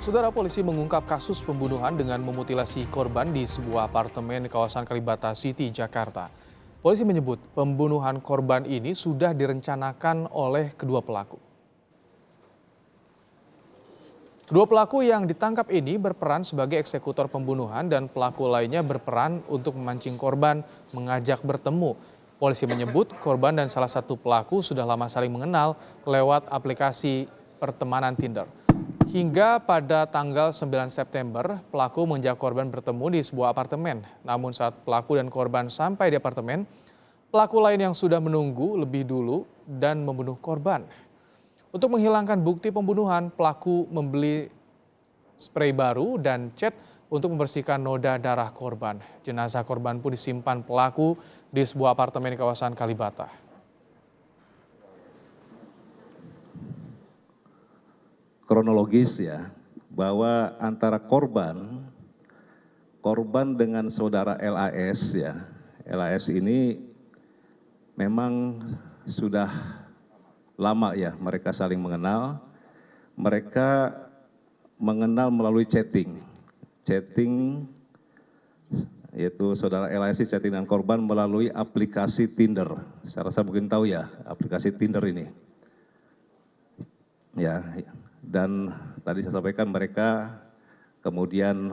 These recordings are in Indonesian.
Saudara, polisi mengungkap kasus pembunuhan dengan memutilasi korban di sebuah apartemen di kawasan Kalibata City, Jakarta. Polisi menyebut pembunuhan korban ini sudah direncanakan oleh kedua pelaku. Kedua pelaku yang ditangkap ini berperan sebagai eksekutor pembunuhan dan pelaku lainnya berperan untuk memancing korban mengajak bertemu. Polisi menyebut korban dan salah satu pelaku sudah lama saling mengenal lewat aplikasi pertemanan Tinder. Hingga pada tanggal 9 September, pelaku mengajak korban bertemu di sebuah apartemen. Namun saat pelaku dan korban sampai di apartemen, pelaku lain yang sudah menunggu lebih dulu dan membunuh korban. Untuk menghilangkan bukti pembunuhan, pelaku membeli spray baru dan cat untuk membersihkan noda darah korban. Jenazah korban pun disimpan pelaku di sebuah apartemen di kawasan Kalibata. Kronologis ya, bahwa antara korban dengan saudara LAS ya, LAS ini memang sudah lama ya mereka saling mengenal. Mereka mengenal melalui chatting yaitu saudara LAS chatting dengan korban melalui aplikasi Tinder. Saya rasa mungkin tahu ya aplikasi Tinder ini. Ya, dan tadi saya sampaikan mereka kemudian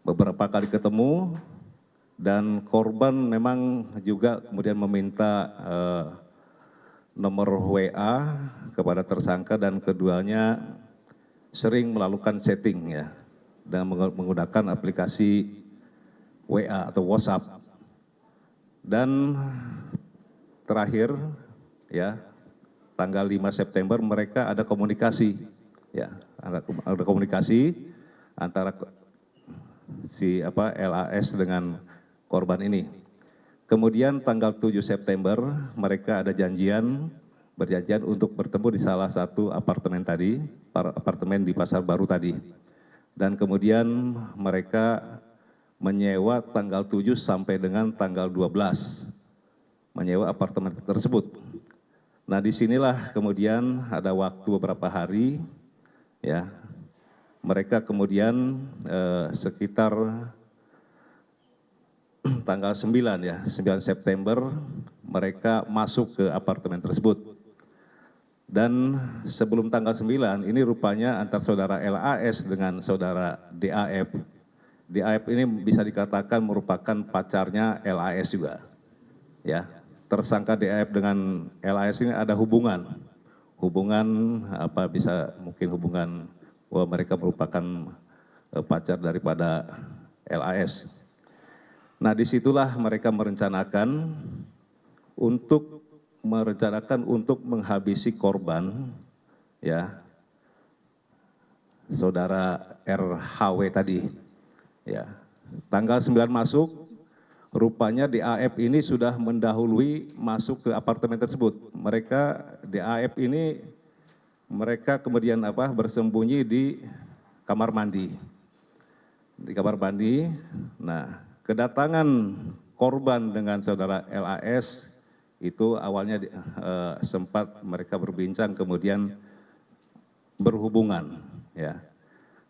beberapa kali ketemu dan korban memang juga kemudian meminta nomor WA kepada tersangka dan keduanya sering melakukan chatting ya dan menggunakan aplikasi WA atau WhatsApp. Dan terakhir ya tanggal 5 September mereka ada komunikasi ya, ada komunikasi antara si LAS dengan korban ini. Kemudian tanggal 7 September mereka ada berjanjian untuk bertemu di salah satu apartemen tadi, apartemen di Pasar Baru tadi. Dan kemudian mereka menyewa tanggal 7 sampai dengan tanggal 12 menyewa apartemen tersebut. Nah, disinilah kemudian ada waktu beberapa hari, ya, mereka kemudian sekitar tanggal 9 ya, 9 September mereka masuk ke apartemen tersebut. Dan sebelum tanggal 9 ini rupanya antar saudara LAS dengan saudara DAF. DAF ini bisa dikatakan merupakan pacarnya LAS juga, ya. Tersangka DAF dengan LAS ini ada hubungan bisa mungkin hubungan bahwa mereka merupakan pacar daripada LAS. Nah, disitulah mereka merencanakan untuk menghabisi korban ya saudara RHW tadi ya. Tanggal 9 masuk, rupanya DAF ini sudah mendahului masuk ke apartemen tersebut. DAF ini mereka kemudian bersembunyi di kamar mandi. Di kamar mandi. Nah, kedatangan korban dengan saudara LAS itu awalnya sempat mereka berbincang kemudian berhubungan ya.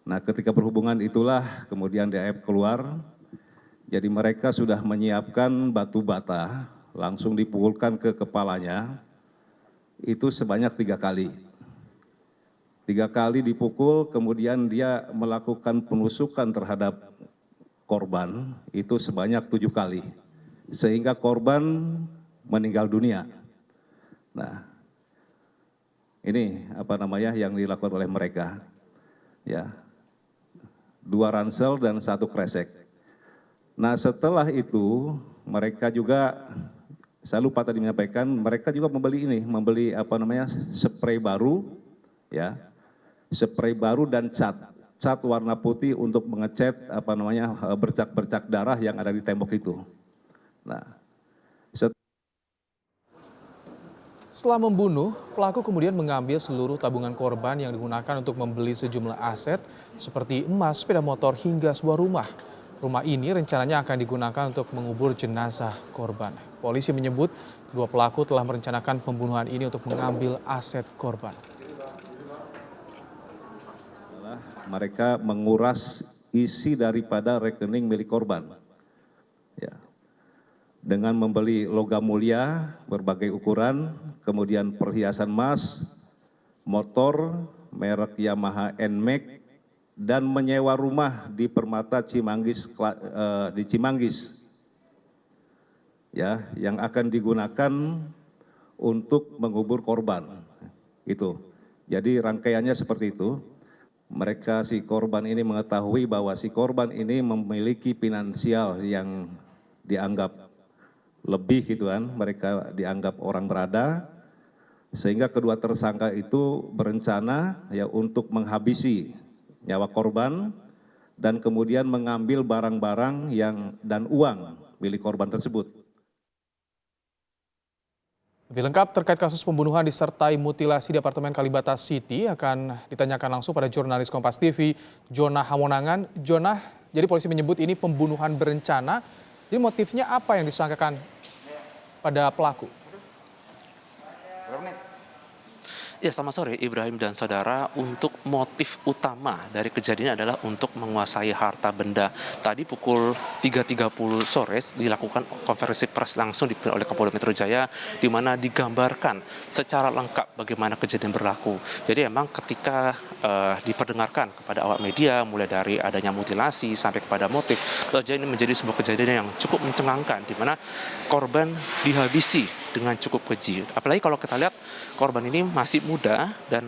Nah, ketika berhubungan itulah kemudian DAF keluar. Jadi mereka sudah menyiapkan batu bata, langsung dipukulkan ke kepalanya, itu sebanyak 3 kali. 3 kali dipukul, kemudian dia melakukan penusukan terhadap korban, itu sebanyak 7 kali. Sehingga korban meninggal dunia. Nah, ini yang dilakukan oleh mereka. Ya, 2 ransel dan 1 kresek. Nah, setelah itu mereka juga, saya lupa tadi menyampaikan, mereka juga membeli spray baru ya. Spray baru dan cat warna putih untuk mengecat bercak-bercak darah yang ada di tembok itu. Nah, Setelah membunuh, pelaku kemudian mengambil seluruh tabungan korban yang digunakan untuk membeli sejumlah aset seperti emas, sepeda motor, hingga sebuah rumah. Rumah ini rencananya akan digunakan untuk mengubur jenazah korban. Polisi menyebut dua pelaku telah merencanakan pembunuhan ini untuk mengambil aset korban. mereka menguras isi daripada rekening milik korban. Ya. Dengan membeli logam mulia berbagai ukuran, kemudian perhiasan emas, motor merek Yamaha NMAX, dan menyewa rumah di Permata Cimanggis di Cimanggis, ya, yang akan digunakan untuk mengubur korban. Itu. Jadi rangkaiannya seperti itu. Mereka si korban ini mengetahui bahwa si korban ini memiliki finansial yang dianggap lebih gitu kan, mereka dianggap orang berada, sehingga kedua tersangka itu berencana ya untuk menghabisi nyawa korban dan kemudian mengambil barang-barang dan uang milik korban tersebut. Lebih lengkap terkait kasus pembunuhan disertai mutilasi di apartemen Kalibata City akan ditanyakan langsung pada jurnalis Kompas TV, Jonah Hamonangan. Jonah, jadi polisi menyebut ini pembunuhan berencana. Jadi motifnya apa yang disangkakan pada pelaku? Ya, selamat sore Ibrahim dan saudara. Untuk motif utama dari kejadian adalah untuk menguasai harta benda. Tadi pukul 3.30 sore dilakukan konferensi pers langsung dipimpin oleh Kapolda Metro Jaya, di mana digambarkan secara lengkap bagaimana kejadian berlaku. Jadi emang ketika diperdengarkan kepada awak media, mulai dari adanya mutilasi sampai kepada motif, ini menjadi sebuah kejadian yang cukup mencengangkan, di mana korban dihabisi dengan cukup keji. Apalagi kalau kita lihat korban ini masih muda dan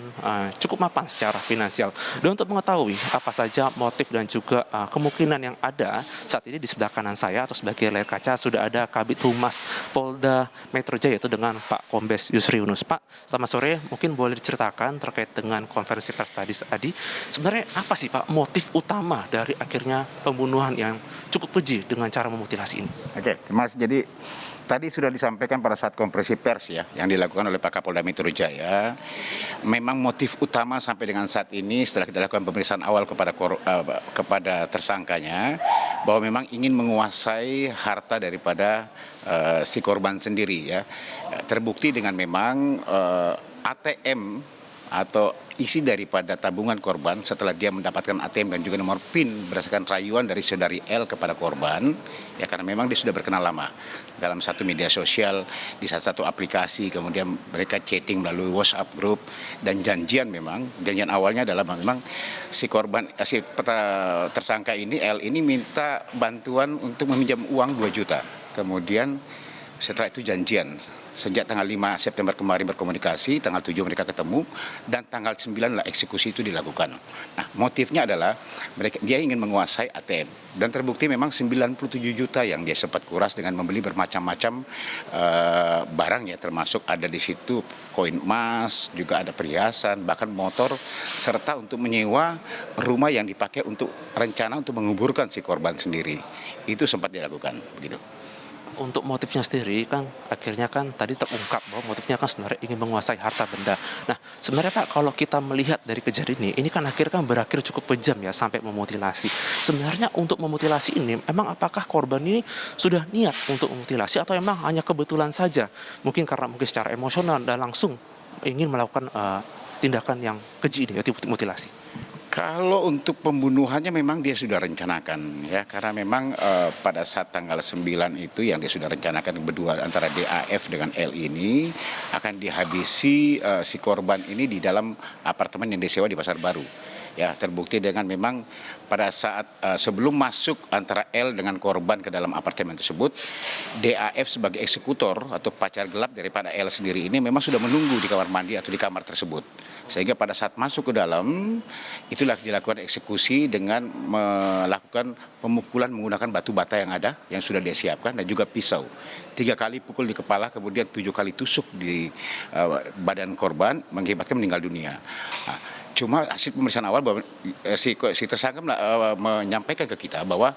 cukup mapan secara finansial. Dan untuk mengetahui apa saja motif dan juga kemungkinan yang ada, saat ini di sebelah kanan saya atau sebagai layar kaca sudah ada Kabid Humas Polda Metro Jaya, yaitu dengan Pak Kombes Yusri Yunus. Pak, selamat sore. Mungkin boleh diceritakan terkait dengan konferensi pers tadi. Sebenarnya apa sih Pak motif utama dari akhirnya pembunuhan yang cukup keji dengan cara memutilasi ini? Oke, Mas. Jadi tadi sudah disampaikan pada saat konferensi pers ya yang dilakukan oleh Pak Kapolda Metro Jaya. Memang motif utama sampai dengan saat ini setelah kita lakukan pemeriksaan awal kepada tersangkanya, bahwa memang ingin menguasai harta daripada si korban sendiri ya. Terbukti dengan memang ATM atau isi daripada tabungan korban setelah dia mendapatkan ATM dan juga nomor PIN berdasarkan rayuan dari saudari L kepada korban, ya karena memang dia sudah berkenal lama dalam satu media sosial, di satu aplikasi, kemudian mereka chatting melalui WhatsApp group, dan janjian awalnya adalah memang si tersangka ini, L ini minta bantuan untuk meminjam uang 2 juta, kemudian setelah itu janjian. Sejak tanggal 5 September kemarin berkomunikasi, tanggal 7 mereka ketemu, dan tanggal 9 lah eksekusi itu dilakukan. Nah, motifnya adalah dia ingin menguasai ATM. Dan terbukti memang 97 juta yang dia sempat kuras dengan membeli bermacam-macam barang ya, termasuk ada di situ koin emas, juga ada perhiasan, bahkan motor, serta untuk menyewa rumah yang dipakai untuk rencana untuk menguburkan si korban sendiri. Itu sempat dilakukan, begitu. Untuk motifnya sendiri kan akhirnya kan tadi terungkap bahwa motifnya kan sebenarnya ingin menguasai harta benda. Nah, sebenarnya Pak, kalau kita melihat dari kejadian ini kan akhirnya kan berakhir cukup kejam ya, sampai memutilasi. Sebenarnya untuk memutilasi ini emang apakah korban ini sudah niat untuk memutilasi atau emang hanya kebetulan saja? Mungkin karena secara emosional dan langsung ingin melakukan tindakan yang keji ini, yaitu mutilasi. Kalau untuk pembunuhannya memang dia sudah rencanakan ya, karena memang pada saat tanggal 9 itu yang dia sudah rencanakan berdua antara DAF dengan L ini akan dihabisi si korban ini di dalam apartemen yang disewa di Pasar Baru. Ya, terbukti dengan memang pada saat sebelum masuk antara L dengan korban ke dalam apartemen tersebut, DAF sebagai eksekutor atau pacar gelap daripada L sendiri ini memang sudah menunggu di kamar mandi atau di kamar tersebut. Sehingga pada saat masuk ke dalam, itulah dilakukan eksekusi dengan melakukan pemukulan menggunakan batu bata yang ada, yang sudah dia siapkan, dan juga pisau. 3 kali pukul di kepala, kemudian 7 kali tusuk di badan korban, mengakibatkan meninggal dunia. Nah, cuma hasil pemeriksaan awal bahwa si tersangka menyampaikan ke kita bahwa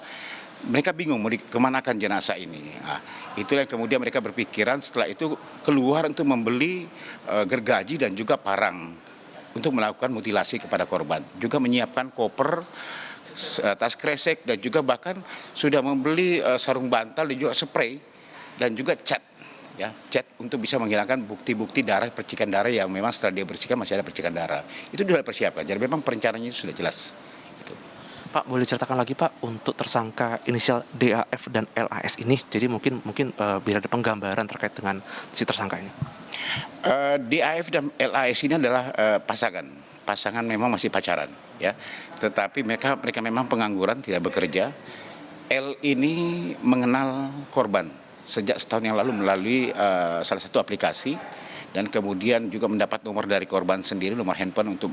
mereka bingung mau kemanakan jenazah ini. Nah, itulah yang kemudian mereka berpikiran setelah itu keluar untuk membeli gergaji dan juga parang untuk melakukan mutilasi kepada korban. Juga menyiapkan koper, tas kresek, dan juga bahkan sudah membeli sarung bantal dan juga spray dan juga cat. Ya, cat untuk bisa menghilangkan bukti-bukti darah, percikan darah yang memang setelah dia bersihkan masih ada percikan darah. Itu sudah dipersiapkan. Jadi memang perencanaannya sudah jelas. Gitu. Pak, boleh ceritakan lagi Pak untuk tersangka inisial DAF dan LAS ini. Jadi mungkin biar ada penggambaran terkait dengan si tersangka ini. DAF dan LAS ini adalah pasangan memang masih pacaran, ya. Tetapi mereka memang pengangguran, tidak bekerja. L ini mengenal korban sejak setahun yang lalu melalui salah satu aplikasi, dan kemudian juga mendapat nomor dari korban sendiri, nomor handphone, untuk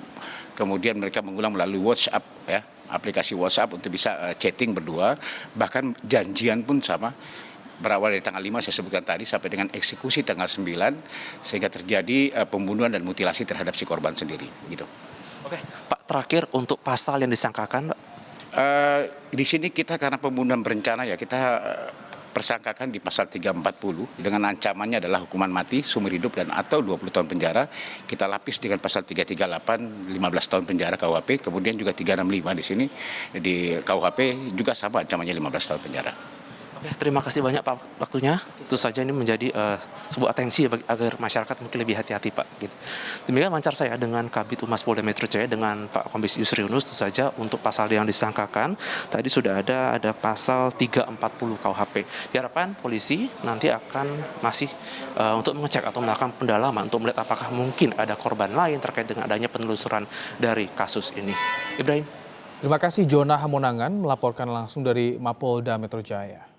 kemudian mereka mengulang melalui WhatsApp, ya, aplikasi WhatsApp untuk bisa chatting berdua, bahkan janjian pun sama, berawal dari tanggal 5 saya sebutkan tadi sampai dengan eksekusi tanggal 9, sehingga terjadi pembunuhan dan mutilasi terhadap si korban sendiri, gitu. Oke, Pak, terakhir untuk pasal yang disangkakan, Pak. Di sini kita karena pembunuhan berencana, ya, kita persangkakan di pasal 340 dengan ancamannya adalah hukuman mati, seumur hidup dan atau 20 tahun penjara. Kita lapis dengan pasal 338 15 tahun penjara KUHP, kemudian juga 365 di sini di KUHP juga sama ancamannya 15 tahun penjara. Oke, terima kasih banyak Pak waktunya. Tentu saja ini menjadi sebuah atensi agar masyarakat mungkin lebih hati-hati Pak. Gitu. Demikian wawancara saya dengan Kabid Humas Polda Metro Jaya dengan Pak Kombes Yusri Yunus. Tentu saja untuk pasal yang disangkakan tadi sudah ada pasal 340 KUHP. Diharapkan polisi nanti akan masih untuk mengecek atau melakukan pendalaman untuk melihat apakah mungkin ada korban lain terkait dengan adanya penelusuran dari kasus ini. Ibrahim. Terima kasih Jona Hamonangan melaporkan langsung dari Mapolda Metro Jaya.